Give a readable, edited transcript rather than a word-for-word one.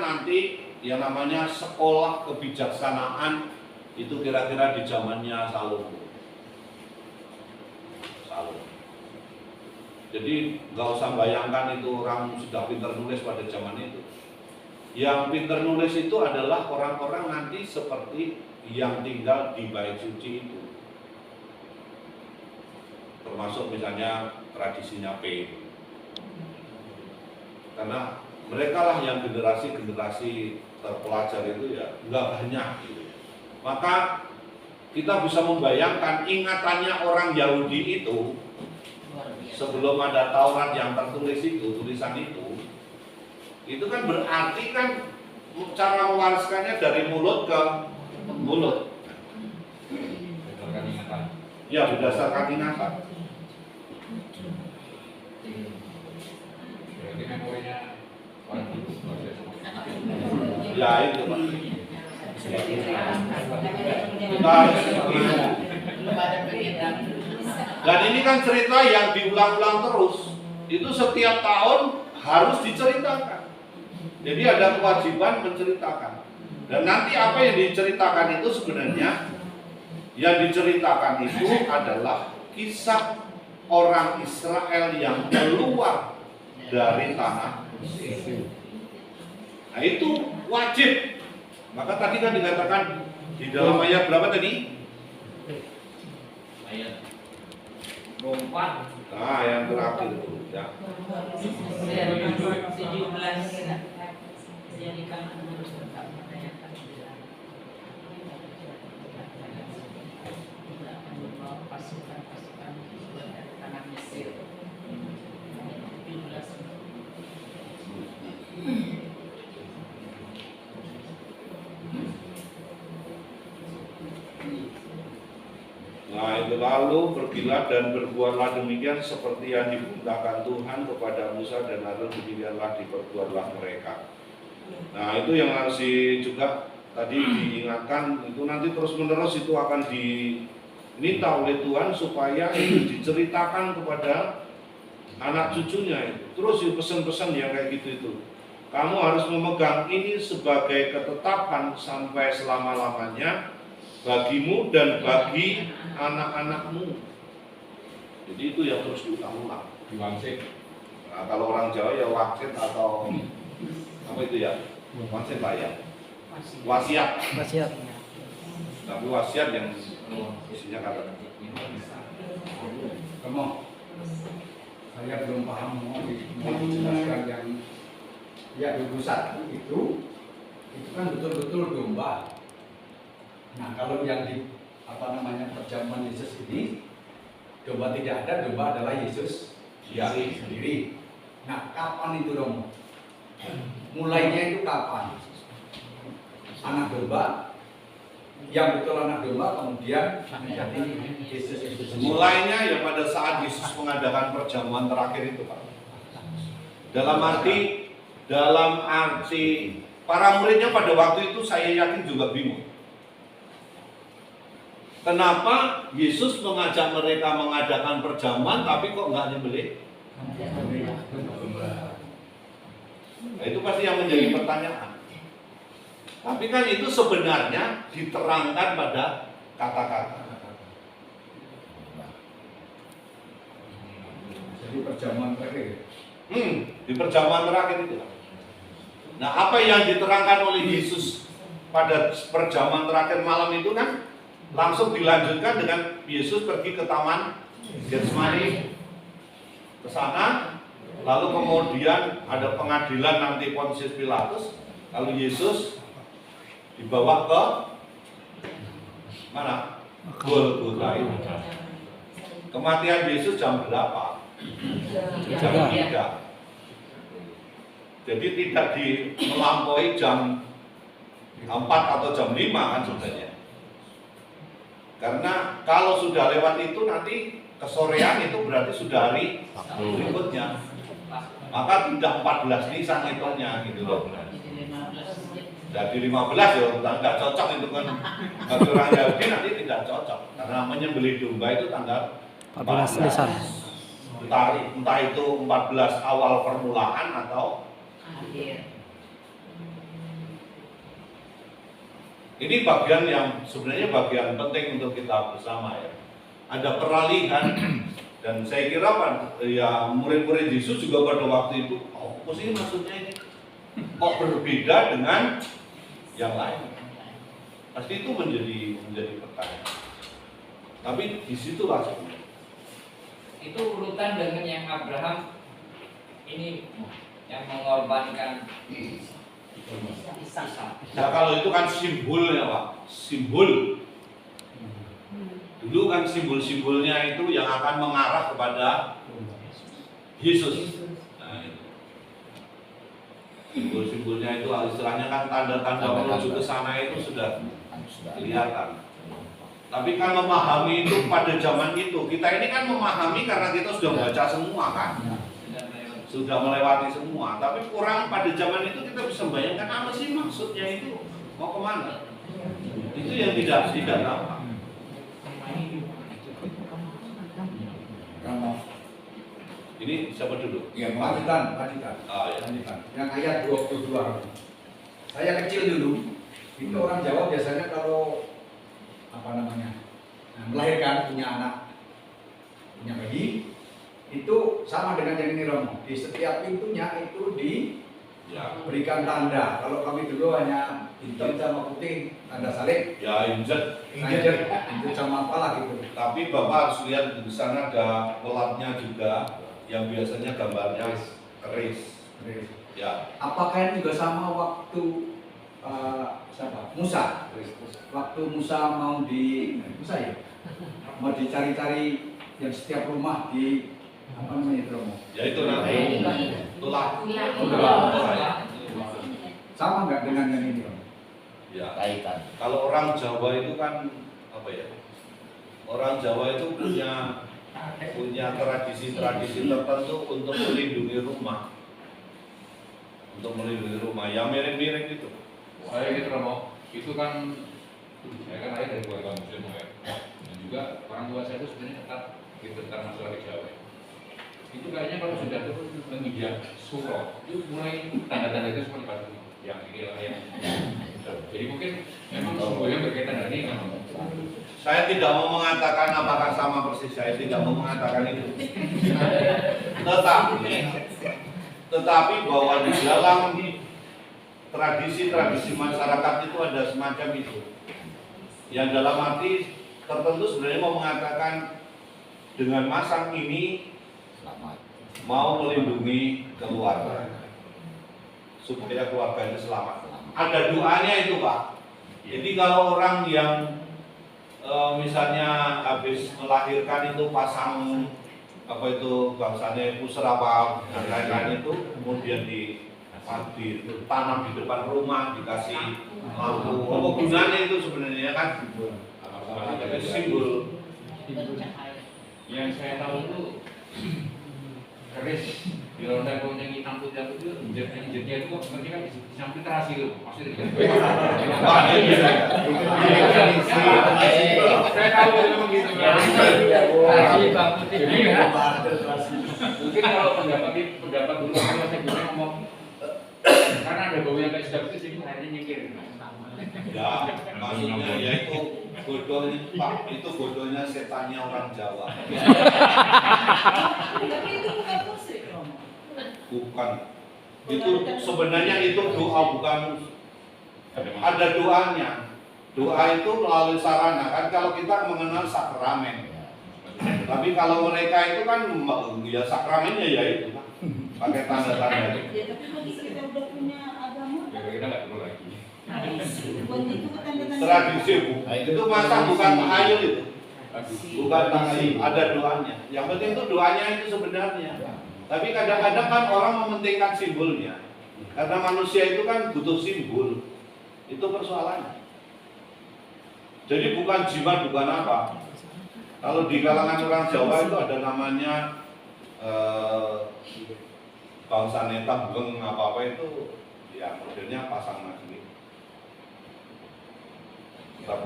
nanti yang namanya sekolah kebijaksanaan itu kira-kira di zamannya Salomo. Jadi nggak usah bayangkan itu orang sudah pintar nulis pada zaman itu. Yang pintar nulis itu adalah orang-orang nanti seperti yang tinggal di bait suci itu. Termasuk misalnya tradisinya P. Karena mereka lah yang generasi-generasi terpelajar itu ya nggak banyak gitu. Maka kita bisa membayangkan ingatannya orang Yahudi itu sebelum ada Taurat yang tertulis itu, tulisan itu kan berarti kan cara mewariskannya dari mulut ke mulut. Berdasarkan ingatan. Ya, berdasarkan ingatan. Berarti memorinya orang dulu. Ya itu Pak. Kita harus dan ini kan cerita yang diulang-ulang terus. Itu setiap tahun harus diceritakan. Jadi ada kewajiban menceritakan. Dan nanti apa yang diceritakan itu sebenarnya yang diceritakan itu adalah kisah orang Israel yang keluar dari tanah Mesir. Nah itu wajib. Maka tadi kan dikatakan di dalam ayat berapa tadi? Ayat 24. Nah yang terakhir itu ya. 17 jadikan menurut tetap menanyakan tidak akan membawa pasukan-pasukan dari tanah Mesir. 17. Nah itu lalu pergilah dan berbuatlah demikian seperti yang diperintahkan Tuhan kepada Musa dan Harun, demikianlah diperbuatlah mereka. Nah itu yang harus juga tadi diingatkan, itu nanti terus menerus itu akan diminta oleh Tuhan supaya itu diceritakan kepada anak cucunya itu. Terus pesan-pesan yang kayak gitu itu. Kamu harus memegang ini sebagai ketetapan sampai selama-lamanya bagimu dan bagi anak-anakmu. Jadi itu yang terus diulang-ulang. Diwangsik. Nah, kalau orang Jawa ya waksit atau apa itu ya? Waksit lah ya. Wasiat. Tapi wasiat yang isinya kata. Kamu, saya belum paham mau dijelaskan yang ya 21 itu kan betul-betul domba. Nah kalau yang di perjamuan Yesus ini domba tidak ada, domba adalah Yesus sendiri. Nah kapan itu dong? Mulainya itu kapan? Anak domba, yang betul anak domba kemudian menjadi Yesus itu sendiri. Mulainya ya pada saat Yesus mengadakan perjamuan terakhir itu Pak. Dalam arti para muridnya pada waktu itu saya yakin juga bingung. Kenapa Yesus mengajak mereka mengadakan perjamuan tapi kok nggak nyembelih? Nah, itu pasti yang menjadi pertanyaan. Tapi kan itu sebenarnya diterangkan pada kata-kata. Jadi perjamuan terakhir. Di perjamuan terakhir itu. Nah, apa yang diterangkan oleh Yesus pada perjamuan terakhir malam itu kan langsung dilanjutkan dengan Yesus pergi ke taman Getsemani ke sana, lalu kemudian ada pengadilan nanti Pontius Pilatus, lalu Yesus dibawa ke mana? Golgota itu. Kematian Yesus jam berapa? Jam 3. Jadi tidak melampaui jam 4 atau jam 5 kan sebenarnya. Karena kalau sudah lewat itu nanti kesorean itu berarti sudah hari berikutnya. Maka tidak 14 Nisan hitungnya gitu loh. Jadi 15 ya nggak cocok itu kan. Bagi orang Yahudi nanti tidak cocok. Karena menyembelih domba itu tanggal 14 Nisan. Entah itu 14 awal permulaan atau akhir. Ini bagian yang sebenarnya bagian penting untuk kita bersama ya. Ada peralihan dan saya kira ya murid-murid Yesus juga pada waktu itu, oh apa sih maksudnya ini? Kok berbeda dengan yang lain? Pasti itu menjadi pertanyaan. Tapi disitulah sebenarnya. Itu urutan dengan yang Abraham ini yang mengorbankan Ishak. Nah kalau itu kan simbolnya Pak, simbol. Dulu kan simbol-simbolnya itu yang akan mengarah kepada Yesus. Nah, itu. Simbol-simbolnya itu istilahnya kan tanda-tanda menuju ke sana itu sudah kelihatan. Tapi kan memahami itu pada zaman itu, kita ini kan memahami karena kita sudah baca semua kan. Sudah melewati semua, tapi kurang pada zaman itu kita bisa bayangkan apa sih maksudnya itu, mau kemana? Itu yang tidak nampak. Ini siapa dulu? Ya, lanjutan. Ah, ya. Lanjutan. Yang ayat 22. Saya kecil dulu, itu orang Jawa biasanya kalau melahirkan punya anak, punya bayi, itu sama dengan yang ini Romo. Di setiap pintunya itu diberikan tanda. Kalau kami dulu hanya hitam sama putih, tanda salib. Ya injek. Itu sama apalah gitu. Tapi Bapak harus lihat di sana ada pelatnya juga, yang biasanya gambarnya keris. Ya. Apakah ini juga sama waktu Musa? Waktu Musa mau mau dicari-cari yang setiap rumah di apa namanya itu Romo? Ya itu nanti tulah. Sama nggak dengan yang ini Romo? Ya. Kalau orang Jawa itu kan apa ya? Orang Jawa itu punya tradisi-tradisi tertentu untuk melindungi rumah. Yang mirip-mirip itu. Saya gitu Romo, itu kan saya kan lahir dari keluarga Muslim ya. Dan juga orang tua saya itu sebenarnya tetap masalah Jawa. Itu kayaknya kalau sudah menginjak suro, itu mulai tanda-tanda itu seperti batu yang inilah yang. Jadi mungkin memang semuanya berkaitan dengan ini. Saya tidak mau mengatakan apakah sama persis, saya tidak mau mengatakan itu. Tetapi bahwa di dalam tradisi-tradisi masyarakat itu ada semacam itu. Yang dalam arti tertentu sebenarnya mau mengatakan dengan masang ini mau melindungi keluarga supaya keluarganya selamat. Ada doanya itu Pak. Jadi kalau orang yang misalnya habis melahirkan itu pasang apa itu bangsanya pusar apa dan lain-lain itu kemudian ditanam di depan rumah dikasih lampu. Apa gunanya itu sebenarnya kan? Simbol. Yang saya tahu itu keris di ronda yang hitam putih itu injetnya itu sebenarnya kan disamping terasi itu maksudnya. Saya tahu memang gitu. Jadi mungkin kalau pendapat dulu kalau saya bilang ngomong karena ada bau yang kayak sedap itu jadi akhirnya nyingkir. Ya, maksudnya yaitu bodohnya Pak, itu bodohnya setannya orang Jawa. Tapi itu bukan musik, Romo. Bukan. Itu sebenarnya itu doa, bukan ada doanya. Doa itu melalui sarana kan kalau kita mengenal sakramen. Tapi kalau mereka itu kan ya sakramennya ya itu kan. Pakai tanda-tanda itu. Ya, tapi bagi kita udah punya agama, Kita nggak perlu lagi. buat itu kan tanda-tanda. Tradisi Bu. Itu masa bukan tahayul itu. Bukan tahayul, ada doanya. Yang penting itu doanya itu sebenarnya. Tapi kadang-kadang kan orang mementingkan simbolnya. Karena manusia itu kan butuh simbol. Itu persoalannya. Jadi bukan jimat, bukan apa. Kalau di kalangan orang Jawa itu ada namanya bangsa neta beng apa-apa itu ya modelnya pasang magnet.